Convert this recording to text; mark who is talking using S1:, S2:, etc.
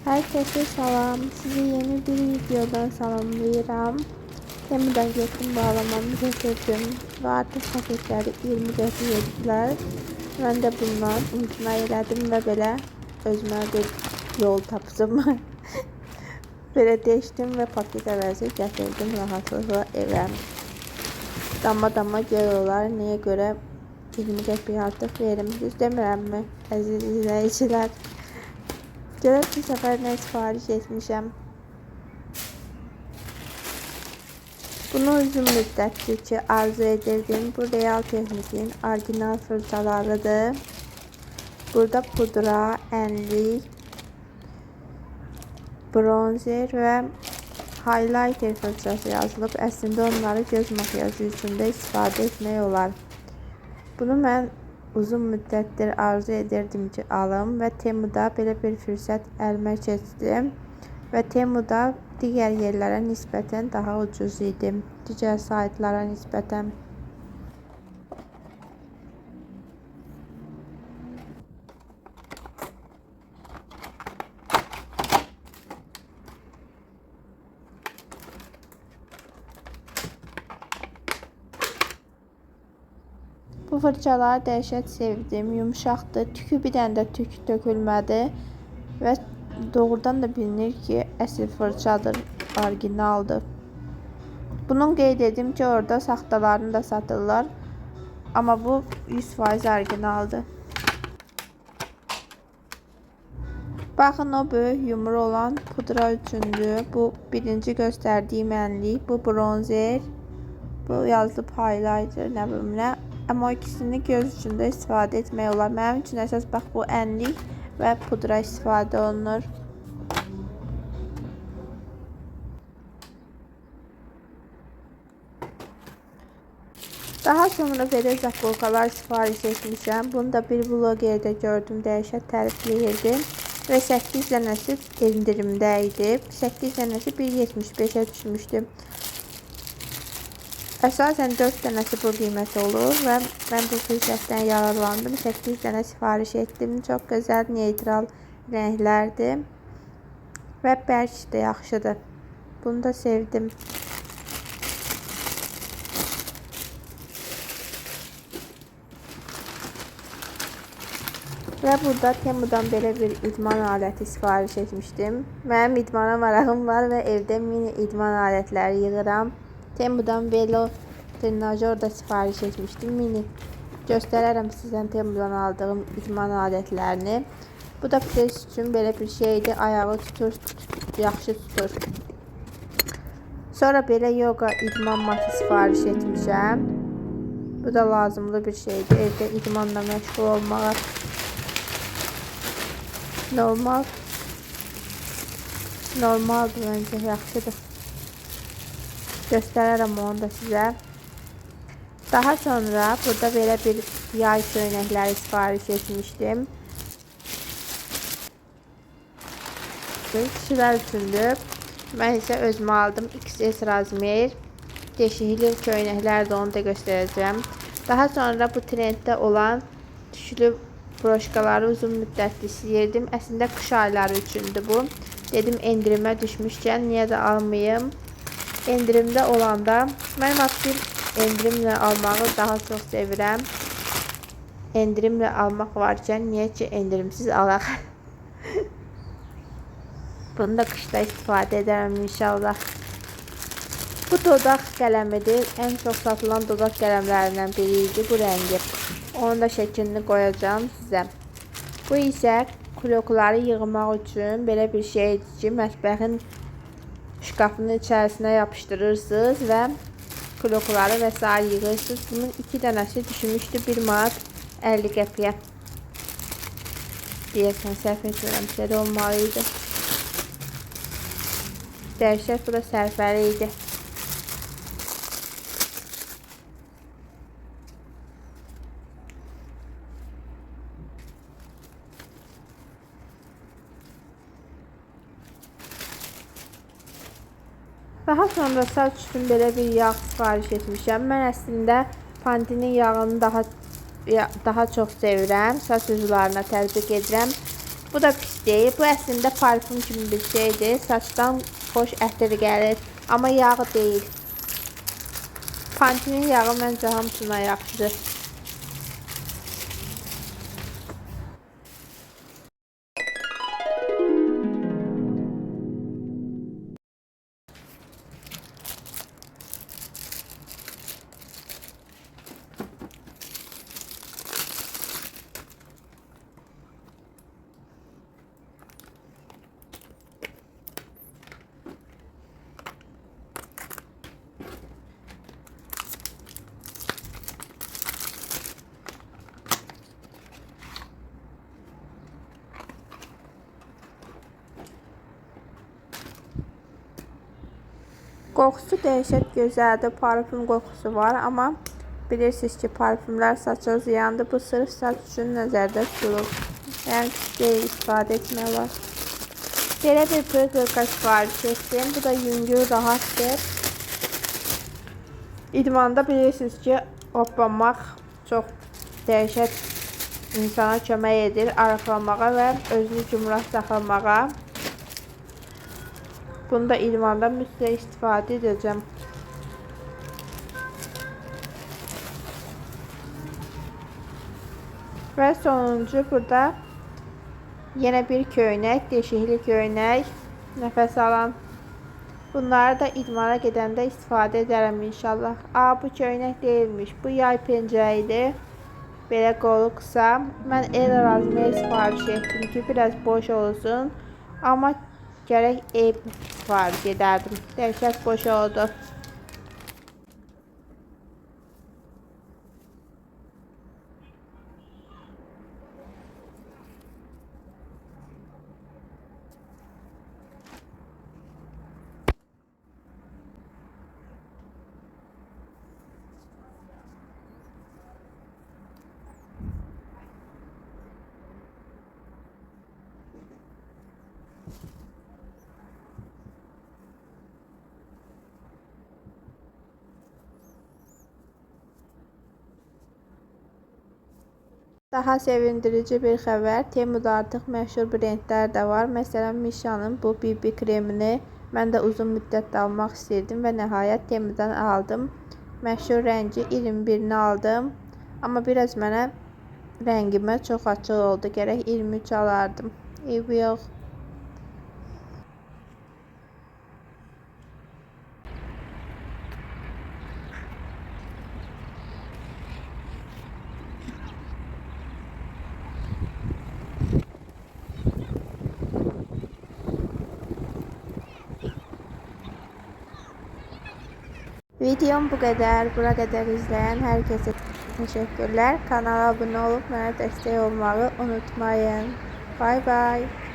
S1: Herkese selam. Sizi yeni bir videodan salamlayıram. Temu'dan getdim bağlamamı getirdim. Ve artık paketleri 20 qəpik yedilər. Ben de bundan imtina elədim və belə özümə bir yol tapdım. Belə deşdim və paket əvəzi gətirdim rahatlıqla evə. Dama görürlər. Niyə görə 20 qəpik artıq verim? Düz demirəm mi, əziz izləyicilər? Görək bu səfər nə sifariş etmişəm. Bunu uzun müddətdir ki arzu edirdim. Bu Real Technique'in orijinal fırçalarıdır. Burada pudra, enlik, bronzer və highlighter fırçası yazılıb. Əslində onları göz makyajı üçün də istifadə etmək olar. Bunu mən uzun müddətdir arzu edirdim ki alım və Temu'da belə bir fürsət əlimə keçdi və Temu'da digər yerlərə nisbətən daha ucuz idi. Digər saytlara nisbətən. Bu fırçaları dəhşət sevdim. Yumuşaqdır. Tükü bir dənə də tük tökülmədi və doğrudan da bilinir ki, əsl fırçadır, orijinaldır. Bunun qeyd edim ki, orada saxtalarını da satırlar. Amma bu 100% orijinaldır. Baxın, o böyük yumru olan pudra üçündür. Bu birinci göstərdiyim enlik, bu bronzer, bu yazılıb highlighter, nə bilim nə. Amma o ikisini göz üçündə istifadə etmək olar. Mənim üçün əsas bax bu enlik və pudra istifadə olunur. Daha sonra belə zakkolkalar sifariş etmişəm. Bunu da bir vlogerdə gördüm, dəhşət tərifləyirdi və 8 dənəsi endirimdə idi. 8 dənəsi 1.75-ə düşmüşdü. Əsasən 4 dənəsi bu qiymət olur və mən bu fürsətdən yararlandım. 8 dənə sifariş etdim. Çox gözəl neytral rənglərdir və bərk də yaxşıdır. Bunu da sevdim. Və burada Temu'dan belə bir idman aləti sifariş etmişdim. Mənim idmana marağım var və evdə mini idman alətləri yığıram. Temu'dan velo trenajör da sifariş etmiştim. Mini. Göstərərəm sizdən Temu'dan aldığım idman alətlərini. Bu da pres üçün belə bir şeydir. Ayağı tutur, yaxşı tutur. Sonra belə yoga idman matı sifariş etmişəm. Bu da lazımlı bir şeydir. Evdə idmanla məşğul olmağa. Normaldır məncə, yaxşıdır. Göstərərəm onu da sizə. Daha sonra burada belə bir yay köynəkləri sifariş etmişdim. Kişilər üçündür. Mən isə özümə aldım XS razmer. Deşikli köynəklər də onu da göstərəcəm. Daha sonra bu trenddə olan tüşlü broşkaları uzun müddətli istəyirdim. Əslində qış ayları üçündür bu. Dedim endirimə düşmüşkən niyə də almayım. Endirimdə olanda mən vaxtı endirimlə almağı daha çox sevirəm. Endirimlə almaq varkən niyə ki endirimsiz alaq. Bunu da qışda istifadə edərəm inşallah. Bu dodaq qələmidir. Ən çox satılan dodaq qələmlərindən biri idi bu rəngi. Onun da şəklini qoyacağım sizə. Bu isə klokları yığmaq üçün belə bir şeydir ki, mətbəxin şkafının içərisinə yapışdırırsınız və klokları və s. yığırsınız. Bunun 2 dənəsi düşmüşdü 1 manat 50 qəpiyə. Deyəsən, səhv etmirəm, belə olmalıydı. Dəhşət, bu da sərfəli idi. Daha sonra saç üçün belə bir yağ sifariş etmişəm. Mən əslində Pantene'in yağını daha çox sevirəm. Saç üzvlərinə tətbiq edirəm. Bu da pis deyil. Bu əslində parfüm kimi bir şeydir. Saçdan xoş ətir gəlir. Amma yağ deyil. Pantinin yağı məncə hamısına yaxşıdır. Qoxusu dəhşət gözəldir. Parfüm qoxusu var, amma bilirsiniz ki, parfümlər saça ziyandır. Bu sırf saç üçün nəzərdə tutulur. Yəni pis deyil, istifadə etmək olar. Belə bir pırqırqa sifariş etdim. Bu da yüngül, rahatdır. İdmanda bilirsiniz ki, hoppanmaq çox dəhşət insana kömək edir arıqlamağa və özünü cümrah saxlamağa. Bunu da idmanda mütləq istifadə edəcəm. Və sonuncu burada yenə bir köynək, deşikli köynək, nəfəs alan. Bunları da idmana gedəndə istifadə edərəm inşallah. Bu köynək deyilmiş. Bu yay pencəyidir. Belə qolu qısa. Mən el razməyə sifariş etdim ki, biraz boş olsun. Amma gərək sifariş edərdim. Dəhşət boş oldu. Daha sevindirici bir xəbər. Temuda artıq məşhur brendlər də var. Məsələn, Misha'nın bu BB kremini mən də uzun müddət almaq istirdim və nəhayət Temudan aldım. Məşhur rəngi 21-ni aldım. Amma biraz mənə rəngimə çox açıq oldu. Gərək 23 alardım. Eybi yox. Videom bu kadar. Bura kadar izleyen herkese teşekkürler. Kanala abone olup bana destek olmayı unutmayın. Bye bye.